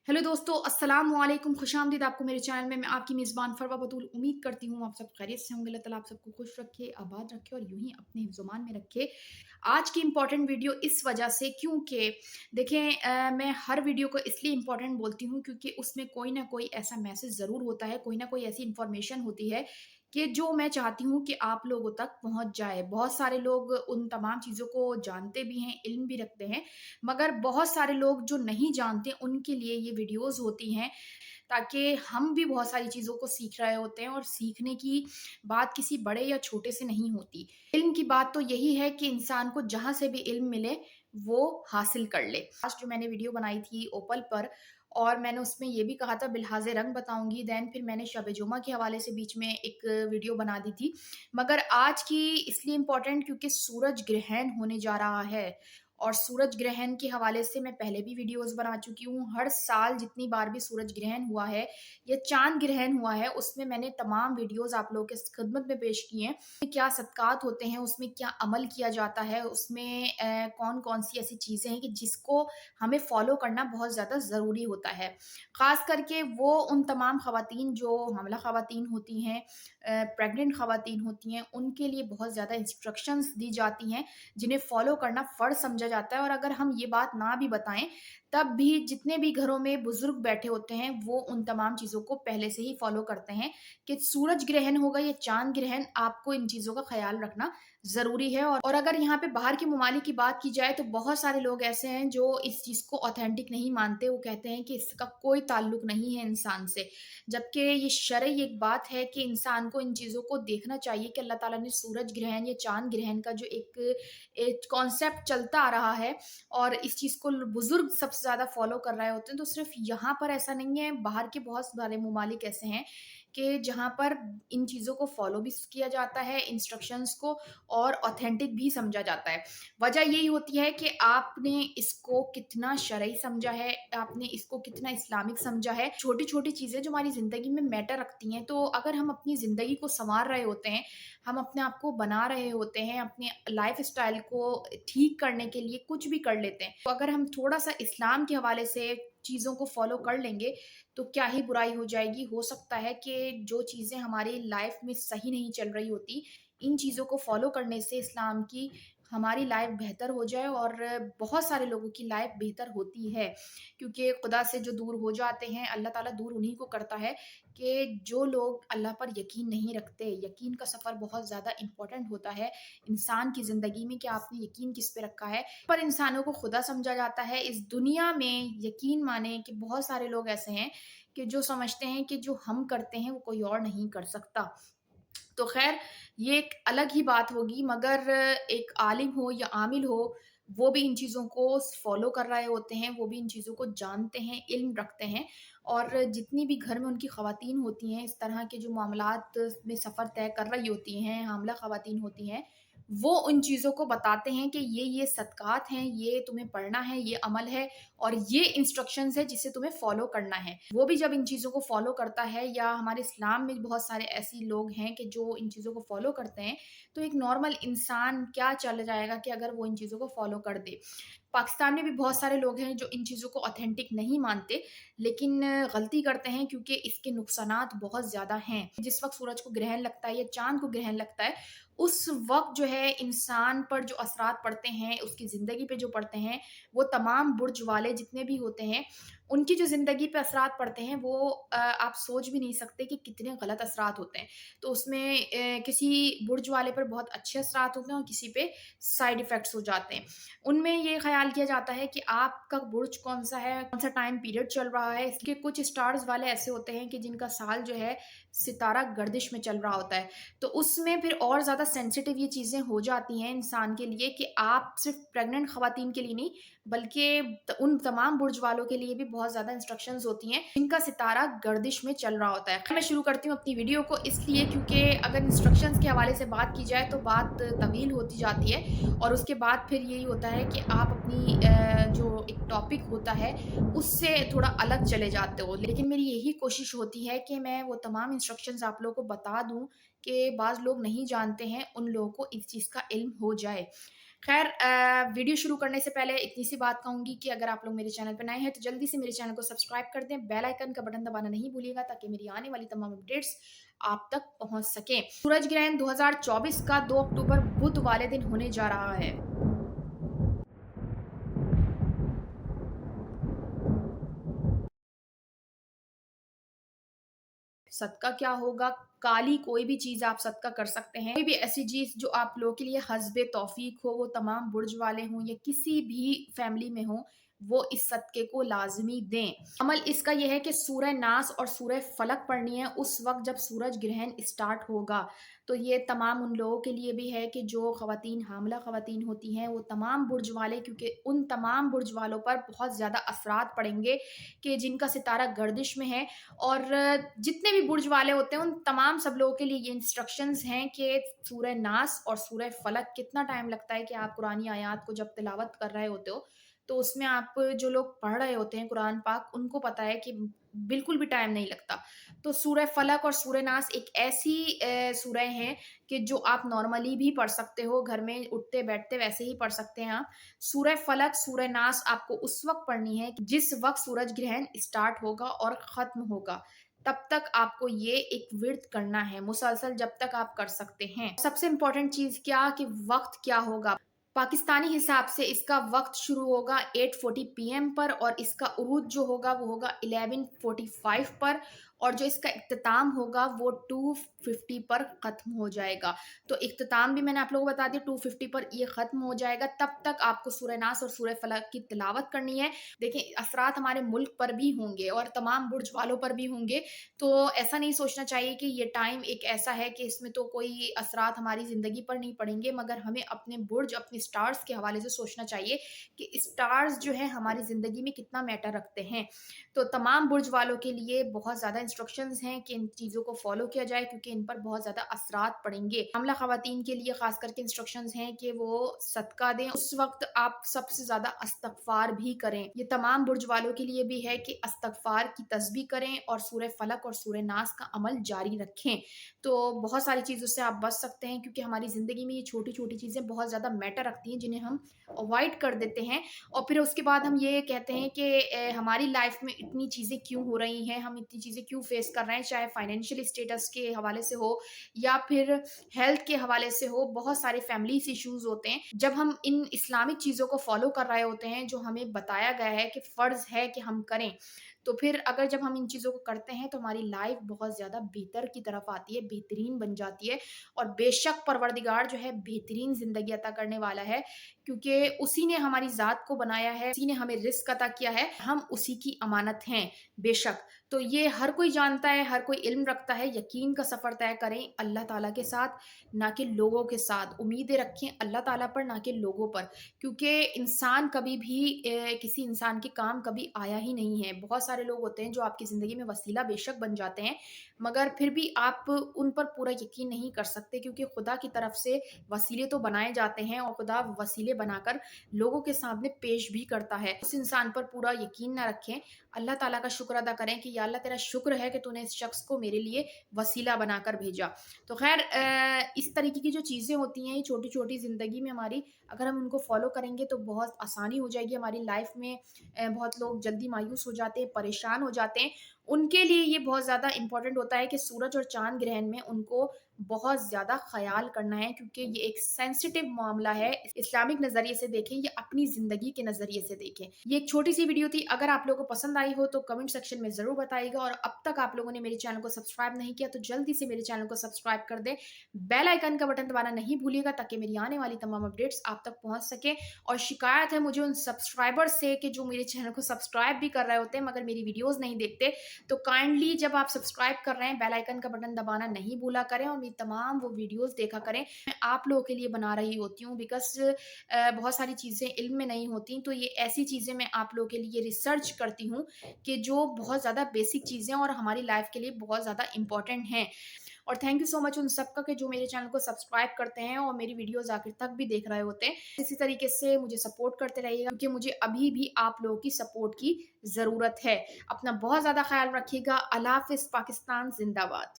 Hello दोस्तों, अस्सलाम वालेकुम, खुशामदीद आपको मेरे चैनल में। मैं आपकी मेज़बान फ़रवा बतूल उम्मीद करती हूँ आप सब खैरियत से होंगे। अल्लाह ताला आप सबको खुश रखे, आबाद रखे और यूँ ही अपने हिफ्ज़-ओ-मान में रखे। आज की इम्पोर्टेंट वीडियो इस वजह से क्योंकि देखें मैं हर वीडियो को इसलिए इम्पोर्टेंट बोलती हूँ क्योंकि उसमें कोई ना कोई ऐसा मैसेज ज़रूर होता है, कोई ना कोई ऐसी इन्फॉर्मेशन होती है कि जो मैं चाहती हूँ कि आप लोगों तक पहुँच जाए। बहुत सारे लोग उन तमाम चीज़ों को जानते भी हैं, इल्म भी रखते हैं, मगर बहुत सारे लोग जो नहीं जानते उनके लिए ये वीडियोज़ होती हैं ताकि हम भी बहुत सारी चीज़ों को सीख रहे होते हैं और सीखने की बात किसी बड़े या छोटे से नहीं होती। इल्म की बात तो यही है कि इंसान को जहाँ से भी इल्म मिले वो हासिल कर ले। लास्ट जो मैंने वीडियो बनाई थी ओपल पर और मैंने उसमें ये भी कहा था बिलहाज़े रंग बताऊँगी, देन फिर मैंने शब जुमा के हवाले से बीच में एक वीडियो बना दी थी। मगर आज की इसलिए इम्पोर्टेंट क्योंकि सूरज ग्रहण होने जा रहा है और सूरज ग्रहण के हवाले से मैं पहले भी वीडियोज़ बना चुकी हूँ। हर साल जितनी बार भी सूरज ग्रहण हुआ है या चाँद ग्रहण हुआ है, उसमें मैंने तमाम वीडियोज़ आप लोगों के खिदमत में पेश की हैं। क्या सदक़ात होते हैं, उसमें क्या अमल किया जाता है, उसमें कौन-कौन सी ऐसी चीज़ें हैं कि जिसको हमें फ़ॉलो करना बहुत ज़्यादा ज़रूरी होता है। ख़ास करके वो उन तमाम ख़वातीन जो हमला ख़वातीन होती हैं, प्रेग्नेंट ख़वातीन होती हैं, उनके लिए बहुत ज़्यादा इंस्ट्रक्शंस दी जाती हैं, जिन्हें फ़ॉलो करना फ़र्ज़ समझा जाता है और अगर हम ये बात ना भी बताएँ, तब भी जितने भी घरों में बुज़ुर्ग बैठे होते हैं, वो उन तमाम चीज़ों को पहले से ही फ़ॉलो करते हैं कि सूरज ग्रहण होगा या चाँद ग्रहण, आपको इन चीज़ों का ख़याल रखना ज़रूरी है। और अगर यहाँ पे बाहर के ममालिक की बात की जाए, तो बहुत सारे लोग ऐसे हैं जो इस चीज़ को ऑथेंटिक नहीं मानते। वो कहते हैं कि इसका कोई ताल्लुक नहीं है इंसान से। जबकि ये शरई एक बात है कि इंसान को इन चीज़ों को देखना चाहिए कि अल्लाह ताला ने सूरज ग्रहण या चाँद ग्रहण का जो एक कॉन्सेप्ट चलता आ रहा है और इस चीज़ को बुज़ुर्ग सबसे ज़्यादा फ़ॉलो कर रहे होते हैं, तो सिर्फ़ यहाँ पर ऐसा नहीं है, बाहर के बहुत सारे ममालिक ऐसे हैं कि जहाँ पर इन चीज़ों को फ़ॉलो भी किया जाता है, इंस्ट्रक्शंस को, और ऑथेंटिक भी समझा जाता है। वजह यही होती है कि आपने इसको कितना शरई समझा है, आपने इसको कितना इस्लामिक समझा है। छोटी-छोटी चीज़ें जो हमारी ज़िंदगी में मैटर रखती हैं, तो अगर हम अपनी ज़िंदगी को सँवार रहे होते हैं, हम अपने आप को बना रहे होते हैं, अपने लाइफ़स्टाइल को ठीक करने के लिए कुछ भी कर लेते हैं। तो अगर हम थोड़ा-सा इस्लाम के हवाले से चीज़ों को फ़ॉलो कर लेंगे, तो क्या ही बुराई हो जाएगी। हो सकता है कि जो चीज़ें हमारी लाइफ़ में सही नहीं चल रही होती, इन चीज़ों को फ़ॉलो करने से इस्लाम की हमारी लाइफ़ बेहतर हो जाए और बहुत सारे लोगों की लाइफ़ बेहतर होती है। क्योंकि खुदा से जो दूर हो जाते हैं, अल्लाह ताला दूर उन्हीं को करता है कि जो लोग अल्लाह पर यकीन नहीं रखते। यकीन का सफ़र बहुत ज़्यादा इम्पोर्टेंट होता है इंसान की ज़िंदगी में कि आपने यकीन किस पे रखा है। पर इंसानों को खुदा समझा जाता है। इस दुनिया में यकीन माने कि बहुत सारे लोग ऐसे हैं कि जो समझते हैं कि जो हम करते हैं वो कोई और नहीं कर सकता। तो ख़ैर ये एक अलग ही बात होगी, मगर एक आलिम हो या आमिल हो, वो भी इन चीज़ों को फ़ॉलो कर रहे होते हैं, वो भी इन चीज़ों को जानते हैं, इल्म रखते हैं और जितनी भी घर में उनकी ख़वातीन होती हैं, इस तरह के जो मामलात में सफ़र तय कर रही होती हैं, हामिला ख़वातीन होती हैं, वो उन चीज़ों को बताते हैं कि ये सदक़ात हैं, ये तुम्हें पढ़ना है, ये अमल है और ये इंस्ट्रक्शंस है जिसे तुम्हें फ़ॉलो करना है। वो भी जब इन चीज़ों को फ़ॉलो करता है या हमारे इस्लाम में बहुत सारे ऐसे लोग हैं कि जो इन चीज़ों को फ़ॉलो करते हैं, तो एक नॉर्मल इंसान क्या चल जाएगा कि अगर वो इन चीज़ों को फ़ॉलो कर दे। पाकिस्तान में भी बहुत सारे लोग हैं जो इन चीज़ों को ऑथेंटिक नहीं मानते, लेकिन गलती करते हैं क्योंकि इसके नुकसानात बहुत ज़्यादा हैं। जिस वक़्त सूरज को ग्रहण लगता है या चाँद को ग्रहण लगता है, उस वक़्त जो है इंसान पर जो असरात पड़ते हैं, उसकी ज़िंदगी पे जो पड़ते हैं, वो तमाम बुर्ज वाले जितने भी होते हैं, उनकी जो ज़िंदगी पे असरात पड़ते हैं वो आप सोच भी नहीं सकते कि कितने गलत असरात होते हैं। तो उसमें किसी बुर्ज वाले पर बहुत अच्छे असरात होते हैं और किसी पे साइड इफ़ेक्ट्स हो जाते हैं। उनमें ये ख़्याल किया जाता है कि आपका बुर्ज कौन-सा है, कौन-सा टाइम पीरियड चल रहा है। इसके कुछ स्टार्स वाले ऐसे होते हैं कि जिनका साल जो है सितारा गर्दिश में चल रहा होता है। तो उसमें फिर और ज़्यादा सेंसिटिव ये चीज़ें हो जाती हैं इंसान के लिए कि आप सिर्फ़ प्रेग्नेंट ख़वातीन के लिए नहीं, बल्कि उन तमाम बुर्ज वालों के लिए भी बहुत ज़्यादा इंस्ट्रक्शंस होती हैं, जिनका सितारा गर्दिश में चल रहा होता है। मैं शुरू करती हूँ अपनी वीडियो को इसलिए क्योंकि अगर इंस्ट्रक्शंस के हवाले से बात की जाए तो बात तवील होती जाती है और उसके बाद फिर यही होता है कि आप अपनी जो एक टॉपिक होता है, उससे थोड़ा अलग चले जाते हो। लेकिन मेरी यही कोशिश होती है कि मैं वो तमाम इंस्ट्रक्शंस आप लोगों को बता दूँ कि बाज़ लोग नहीं जानते हैं, उन लोगों को इस चीज़ का इल्म हो जाए। खैर वीडियो शुरू करने से पहले इतनी सी बात कहूँगी कि अगर आप लोग मेरे चैनल पे नए हैं तो जल्दी से मेरे चैनल को सब्सक्राइब कर दें, बेल आइकन का बटन दबाना नहीं भूलिएगा ताकि मेरी आने वाली तमाम अपडेट्स आप तक पहुँच सकें। सूरज ग्रहण 2024 का 2 अक्टूबर बुध वाले दिन होने जा रहा है। सदका क्या होगा? काली कोई भी चीज़ आप सदका कर सकते हैं। कोई भी ऐसी चीज़ जो आप लोगों के लिए हस्बे तौफीक हो, वो तमाम बुर्ज वाले हों या किसी भी फैमिली में हों, वो इस सदके को लाज़मी दें। अमल इसका ये है कि सूरह नास और सूरह फलक पढ़नी है उस वक़्त जब सूरज ग्रहण स्टार्ट होगा। तो ये तमाम उन लोगों के लिए भी है कि जो ख़वातीन हामिला ख़वातीन होती हैं, वो तमाम बुर्ज वाले, क्योंकि उन तमाम बुर्ज वालों पर बहुत ज़्यादा असरात पड़ेंगे कि जिनका सितारा गर्दिश में है। और जितने भी बुर्ज वाले होते हैं उन तमाम सब लोगों के लिए ये इंस्ट्रक्शंस हैं कि सूरह नास और सूरह फलक कितना टाइम लगता है कि आप कुरानी आयात को जब तिलावत कर रहे होते हो, तो उसमें आप जो लोग पढ़ रहे होते हैं कुरान पाक, उनको पता है कि बिल्कुल भी टाइम नहीं लगता। तो सूरह फलक और सूरह नास एक ऐसी सूरह हैं कि जो आप नॉर्मली भी पढ़ सकते हो, घर में उठते-बैठते वैसे ही पढ़ सकते हैं आप। सूरह फलक, सूरह नास आपको उस वक़्त पढ़नी है कि जिस वक़्त सूरज ग्रहण स्टार्ट होगा और ख़त्म होगा। तब तक आपको ये एक विर्द करना है, मुसलसल जब तक आप कर सकते हैं। सबसे इम्पोर्टेंट चीज़ क्या कि वक़्त क्या होगा? पाकिस्तानी हिसाब से इसका वक़्त शुरू होगा 8:40 पीएम पर और इसका उरूज जो होगा वो होगा 11:45 पर, और जो इसका इख्तिताम होगा वो 2:50 पर ख़त्म हो जाएगा। तो इख्तिताम भी मैंने आप लोगों को बता दिया, 2:50 पर ये ख़त्म हो जाएगा। तब तक आपको सूरह नास और सूरह फलक की तिलावत करनी है। देखिए, असरात हमारे मुल्क पर भी होंगे और तमाम बुर्ज वालों पर भी होंगे, तो ऐसा नहीं सोचना चाहिए कि ये टाइम एक ऐसा है कि इसमें तो कोई असरात हमारी ज़िंदगी पर नहीं पड़ेंगे, मगर हमें अपने बुर्ज, अपने स्टार्स के हवाले से सोचना चाहिए कि स्टार्स जो है हमारी ज़िंदगी में कितना मैटर रखते हैं। तो तमाम बुर्ज वालों के लिए बहुत ज़्यादा इंस्ट्रक्शंस हैं कि इन चीज़ों को फॉलो किया जाए, क्योंकि इन पर बहुत ज़्यादा असरात पड़ेंगे। हामला ख़वातीन के लिए ख़ास करके इंस्ट्रक्शंस हैं कि वो सदका दें। उस वक़्त आप सबसे ज़्यादा इस्तग़फ़ार भी करें। ये तमाम बुर्ज वालों के लिए भी है कि इस्तग़फ़ार की तस्बीह करें और सूरह फलक और सूरह नास का अमल जारी रखें। तो बहुत सारी चीज़ों से आप बच सकते हैं, क्योंकि हमारी ज़िंदगी में ये छोटी-छोटी चीज़ें बहुत ज़्यादा मैटर रखती हैं, जिन्हें हम अवॉइड कर देते हैं और फिर उसके बाद हम ये कहते हैं कि हमारी लाइफ में इतनी चीज़ें क्यों हो रही हैं, हम इतनी चीज़ें क्यों फेस कर रहे हैं, चाहे फाइनेंशियल स्टेटस के हवाले से हो या फिर हेल्थ के हवाले से हो। बहुत सारे फैमिलीज़ इश्यूज़ होते हैं। जब हम इन इस्लामिक चीज़ों को फ़ॉलो कर रहे होते हैं, जो हमें बताया गया है कि फ़र्ज़ है कि हम करें, तो फिर अगर जब हम इन चीज़ों को करते हैं, तो हमारी लाइफ बहुत ज़्यादा बेहतर की तरफ आती है, बेहतरीन बन जाती है। और बेशक परवरदिगार जो है बेहतरीन ज़िंदगी अता करने वाला है, क्योंकि उसी ने हमारी ज़ात को बनाया है, उसी ने हमें रिज़्क अता किया है, हम उसी की अमानत हैं, बेशक। तो ये हर कोई जानता है, हर कोई इल्म रखता है। यकीन का सफ़र तय करें अल्लाह ताला के साथ, ना कि लोगों के साथ। उम्मीदें रखें अल्लाह ताला पर, ना कि लोगों पर, क्योंकि इंसान कभी भी किसी इंसान के काम कभी आया ही नहीं है। बहुत सारे लोग होते हैं जो आपकी ज़िंदगी में वसीला बेशक बन जाते हैं, मगर फिर भी आप उन पर पूरा यकीन नहीं कर सकते, क्योंकि खुदा की तरफ से वसीले तो बनाए जाते हैं और खुदा वसीले बनाकर लोगों के सामने पेश भी करता है। उस इंसान पर पूरा यकीन ना रखें, अल्लाह ताला का शुक्र अदा करें कि या अल्लाह तेरा शुक्र है कि तूने इस शख्स को मेरे लिए वसीला बनाकर भेजा। तो ख़ैर इस तरीके की जो चीज़ें होती हैं छोटी-छोटी ज़िंदगी में हमारी, अगर हम उनको फ़ॉलो करेंगे तो बहुत आसानी हो जाएगी हमारी लाइफ में। बहुत लोग जल्दी मायूस हो जाते हैं, परेशान हो जाते हैं। उनके लिए ये बहुत ज़्यादा इम्पोर्टेंट होता है कि सूरज और चाँद ग्रहण में उनको बहुत ज़्यादा ख़याल करना है, क्योंकि ये एक सेंसिटिव मामला है। इस्लामिक नज़रिए से देखें या अपनी ज़िंदगी के नज़रिए से देखें। ये एक छोटी-सी वीडियो थी, अगर आप लोगों को पसंद आई हो तो कमेंट सेक्शन में ज़रूर बताइएगा, और अब तक आप लोगों ने मेरे चैनल को सब्सक्राइब नहीं किया तो जल्दी से मेरे चैनल को सब्सक्राइब कर दें। बेल आइकन का बटन दबाना नहीं भूलिएगा ताकि मेरी आने वाली तमाम अपडेट्स आप तक पहुँच सकें। और शिकायत है मुझे उन सब्सक्राइबर्स से कि जो मेरे चैनल को सब्सक्राइब भी कर रहे होते हैं मगर मेरी वीडियोज़ नहीं देखते। तो काइंडली जब आप सब्सक्राइब कर रहे हैं, बेल आइकन का बटन दबाना नहीं भूला करें और मेरी तमाम वो वीडियोज़ देखा करें। मैं आप लोगों के लिए बना रही होती हूँ, बिकॉज़ बहुत सारी चीज़ें इल्म में नहीं होती, तो ये ऐसी चीज़ें मैं आप लोगों के लिए रिसर्च करती हूँ कि जो बहुत ज़्यादा बेसिक चीज़ें और हमारी लाइफ़ के लिए बहुत ज़्यादा इम्पोर्टेंट हैं। और थैंक यू सो मच उन सबका कि जो मेरे चैनल को सब्सक्राइब करते हैं और मेरी वीडियोज़ आखिर तक भी देख रहे होते हैं। इसी तरीके से मुझे सपोर्ट करते रहिएगा, क्योंकि मुझे अभी भी आप लोगों की सपोर्ट की ज़रूरत है। अपना बहुत ज़्यादा ख़्याल रखिएगा। अल्लाह हाफ़िज़। पाकिस्तान ज़िंदाबाद।